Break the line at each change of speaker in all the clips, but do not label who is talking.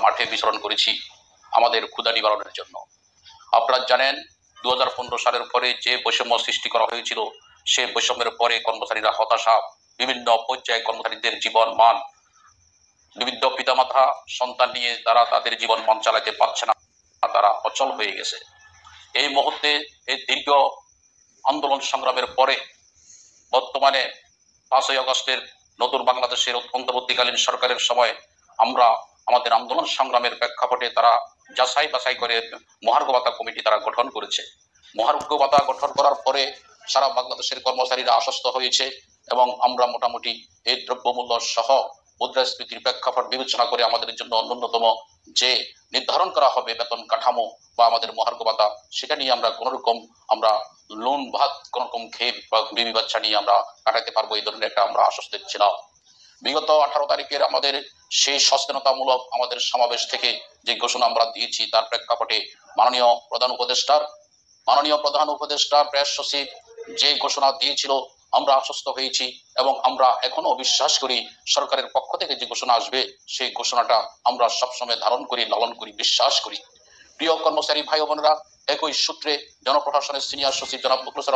মাঠে বিচরণ করেছি আমাদের ক্ষুধা নিবারণের জন্য। আপনারা জানেন 2015 সালের পরে যে বৈষম্য সৃষ্টি করা হয়েছিল, সে বৈষম্যের পরে কর্মচারীরা হতাশা, বিভিন্ন পর্যায়ে কর্মচারীদের জীবন মান, বিভিন্ন পিতামাতা সন্তান নিয়ে তারা তাদের জীবন মান চালাতে পারছে না, তারা অচল হয়ে গেছে। এই মুহূর্তে এই দীর্ঘ আন্দোলন সংগ্রামের পরে বর্তমানে 5ই আগস্টের নতুন বাংলাদেশের অন্তর্বর্তীকালীন সরকারের সময় আমরা আমাদের আন্দোলন সংগ্রামের প্রেক্ষাপটে তারা যাচাই বাছাই করে মহার্ঘ ভাতা কমিটি তারা গঠন করেছে। মহার্ঘ ভাতা গঠন করার পরে সারা বাংলাদেশের কর্মচারীরা আশ্বস্ত হয়েছে এবং আমরা মোটামুটি এই দ্রব্যমূল্য সহ মুদ্রাস্ফীতির প্রেক্ষাপট বিবেচনা করে আমাদের জন্য ন্যূনতম যে নির্ধারণ করা হবে বেতন কাঠামো বা আমাদের মহার্ঘ ভাতা, সেটা নিয়ে আমরা কোনোরকম আমরা লোন ভাত কোনোরকম খেয়ে বা বিবি বাচ্চা নিয়ে আমরা কাটাতে পারবো, এই ধরনের একটা আমরা আশ্বস্ত ছিলাম। বিগত 18 তারিখের আমাদের সেই সচেতনতামূলক আমাদের সমাবেশ থেকে যে ঘোষণা আমরা দিয়েছি, তার প্রেক্ষাপটে মাননীয় প্রধান উপদেষ্টা প্রেস সচিব যে ঘোষণা দিয়েছিল আমরা আশ্বস্ত হয়েছি এবং আমরা এখনো বিশ্বাস করি সরকারের পক্ষ থেকে যে ঘোষণা আসবে সেই ঘোষণাটা আমরা সবসময় ধারণ করি, লালন করি, বিশ্বাস করি। প্রিয় কর্মচারী ভাই বোনেরা, একই সূত্রে জনপ্রশাসনের সিনিয়র সচিব জনাব মুখলেসুর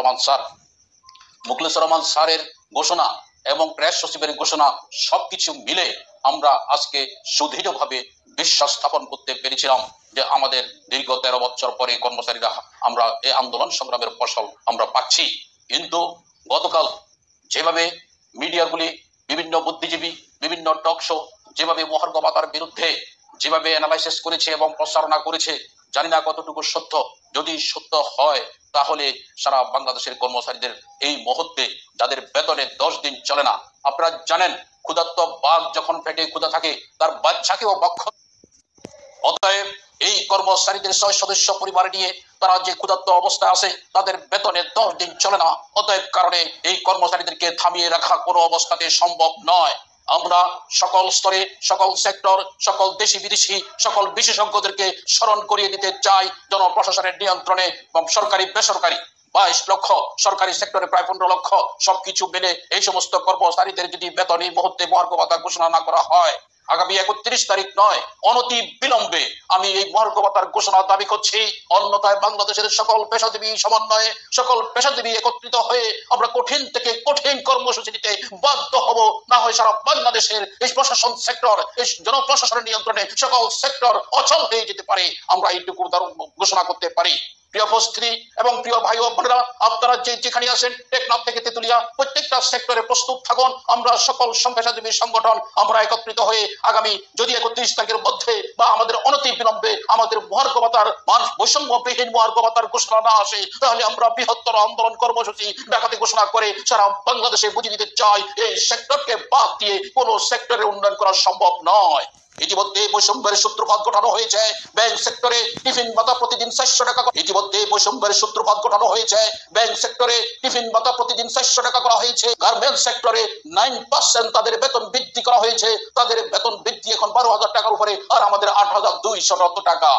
রহমান স্যারের ঘোষণা এবং প্রেস সচিবের ঘোষণা সবকিছু মিলে আমরা আজকে সুদৃঢ়ভাবে বিশ্বাস স্থাপন করতে পেরেছিলাম যে আমাদের দীর্ঘ 13 বছর পরে কর্মচারীরা আমরা এই আন্দোলন সংগ্রামের ফসল আমরা পাচ্ছি। কিন্তু গতকাল যেভাবে মিডিয়াগুলি, বিভিন্ন বুদ্ধিজীবী, বিভিন্ন টক শো যেভাবে মহার্ঘ ভাতার বিরুদ্ধে যেভাবে অ্যানালাইসিস করেছে এবং প্রচারণা করেছে, জানি না কতটুকু সত্য। যদি সত্য হয় তাহলে সারা বাংলাদেশের কর্মচারীদের এই মুহূর্তে যাদের বেতনে 10 দিন চলে না, আপনারা জানেন ক্ষুধার্ত বাঘ যখন পেটে ক্ষুধা থাকে তার বাচ্চাকেও ভক্ষণ। অতএব এই কর্মচারীদের 6 সদস্য পরিবার নিয়ে তারা যে ক্ষুধার্ত অবস্থায় আছে, তাদের বেতনে 10 দিন চলে না। অতএব কারণে এই কর্মচারীদেরকে থামিয়ে রাখা কোনো অবস্থাতে সম্ভব নয়। আমরা সকল স্তরে, সকল সেক্টর, সকল দেশি বিদেশি সকল বিশেষজ্ঞদেরকে স্মরণ করিয়ে দিতে চাই, জনপ্রশাসনের নিয়ন্ত্রণে এবং সরকারি বেসরকারি 22 লক্ষ, সরকারি সেক্টরে প্রায় 15 লক্ষ, সবকিছু মিলে এই সমস্ত কর্মচারীদের যদি বেতন এই মুহূর্তে মহার্ঘ ভাতা ঘোষণা না করা হয়, আগামী 31 তারিখ নয়, অনতি বিলম্বে আমি এই মহার্ঘ ভাতার ঘোষণা দাবি করছি। অন্যথায় বাংলাদেশের সকল পেশাজীবী সমন্বয়ে, সকল পেশাজীবী একত্রিত হয়ে আমরা কঠিন থেকে কঠিন কর্মসূচি দিতে বাধ্য হব। না হয় সারা বাংলাদেশের এই প্রশাসন সেক্টর, এই জনপ্রশাসনের নিয়ন্ত্রণে সকল সেক্টর অচল হয়ে যেতে পারে, আমরা এইটুকু ঘোষণা করতে পারি। প্রিয় উপস্থিতি এবং প্রিয় ভাই ও বোনেরা, আপনারা যেখানে আছেন, টেকনাফ থেকে তেতুলিয়া, প্রত্যেকটা সেক্টরে প্রস্তুত থাকুন। আমরা সকল পেশাজীবী সংগঠন আমরা একত্রিত হয়ে আগামী যদি 31 তারিখের মধ্যে বা আমাদের অনতি বিলম্বে আমাদের মহার্ঘ ভাতার বৈষম্যবিহীন মহার্ঘ ভাতার ঘোষণা না আসে, তাহলে আমরা বৃহত্তর আন্দোলন কর্মসূচি ঢাকাতে ঘোষণা করে সারা বাংলাদেশে বুঝিয়ে দিতে চাই এই সেক্টরকে বাদ দিয়ে কোনো সেক্টরের উন্নয়ন করা সম্ভব নয়। ইতিমধ্যে বৈষম্যের সূত্রপাত ঘটানো হয়েছে ব্যাংক সেক্টরে টিফিন ভাতা প্রতিদিন 400 টাকা। ইতিমধ্যে বৈষম্যের সূত্রপাত ঘটানো হয়েছে ব্যাংক সেক্টরে টিফিন ভাতা প্রতিদিন 400 টাকা করা হয়েছে। গার্মেন্টস সেক্টরে 9% তাদের বেতন বৃদ্ধি করা হয়েছে, তাদের বেতন বৃদ্ধি এখন 12,000 টাকার উপরে, আর আমাদের 8,200 টাকা।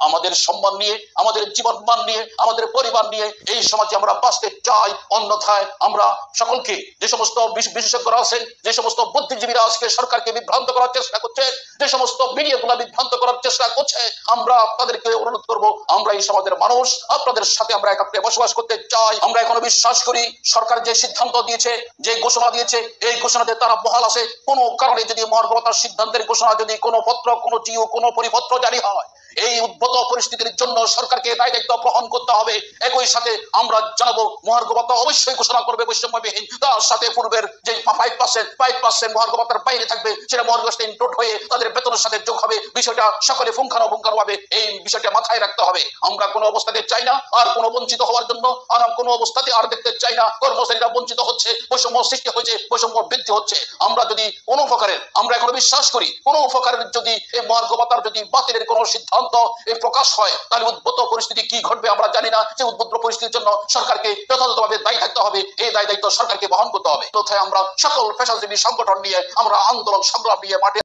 আমাদের সম্মান নিয়ে, আমাদের জীবন মান নিয়ে, আমাদের পরিবার নিয়ে এই সমাজে আমরা বাঁচতে চাই। অন্যথায় আমরা সকলকে, যে সমস্ত বিশেষজ্ঞরা আছেন, যে সমস্ত বুদ্ধিজীবীরা আজকে সরকারকে বিভ্রান্ত করার চেষ্টা করছে, যে সমস্ত মিডিয়াগুলো বিভ্রান্ত করার চেষ্টা করছে, আমরা তাদেরকে অনুরোধ করব, আমরা এই সমাজের মানুষ, আপনাদের সাথে আমরা একত্রে বসবাস করতে চাই। আমরা এখনো বিশ্বাস করি সরকার যে সিদ্ধান্ত দিয়েছে, যে ঘোষণা দিয়েছে, এই ঘোষণাতে তারা বহাল আছে। কোনো কারণে যদি মহার্ঘ ভাতার সিদ্ধান্তের ঘোষণা, যদি কোনো পত্র, কোনো জিও, কোনো পরিপত্র জারি হয়, এই উদ্ভূত পরিস্থিতির জন্য সরকারকে দায় দায়িত্ব গ্রহণ করতে হবে। একই সাথে আমরা জানাবো মহার্ঘ ভাতা অবশ্যই ঘোষণা করবে বৈষম্যবিহীন, তার সাথে পূর্বের যে 5% মহার্ঘ ভাতার বাইরে থাকবে সেটা মহার্ঘ ভাতা ইনক্লুড হয়ে তাদের বেতনের সাথে যোগ হবে। বিষয়টা সকলে পুঙ্খানুপুঙ্খানুভাবে এই বিষয়টা মাথায় রাখতে হবে। আমরা কোনো অবস্থাতে চাই না আর কোনো বঞ্চিত হওয়ার জন্য, আর কোনো অবস্থাতে আর দেখতে চাই না কর্মচারীরা বঞ্চিত হচ্ছে, বৈষম্য সৃষ্টি হয়েছে, বৈষম্য বৃদ্ধি হচ্ছে। আমরা যদি কোনো উপকারের, আমরা এখনো বিশ্বাস করি কোনো উপকারের যদি এই মহার্ঘ ভাতার যদি বাতিলের কোনো সিদ্ধান্ত এই প্রকাশ হয়, তাহলে উদ্ভূত পরিস্থিতি কি ঘটবে আমরা জানি না। যে উদ্ভূত পরিস্থিতির জন্য সরকারকে যথাযথভাবে দায়ী থাকতে হবে, এই দায় দায়িত্ব সরকারকে বহন করতে হবে। তথায় আমরা সকল পেশাজীবী সংগঠন নিয়ে আমরা আন্দোলন সংগ্রাম নিয়ে মাঠে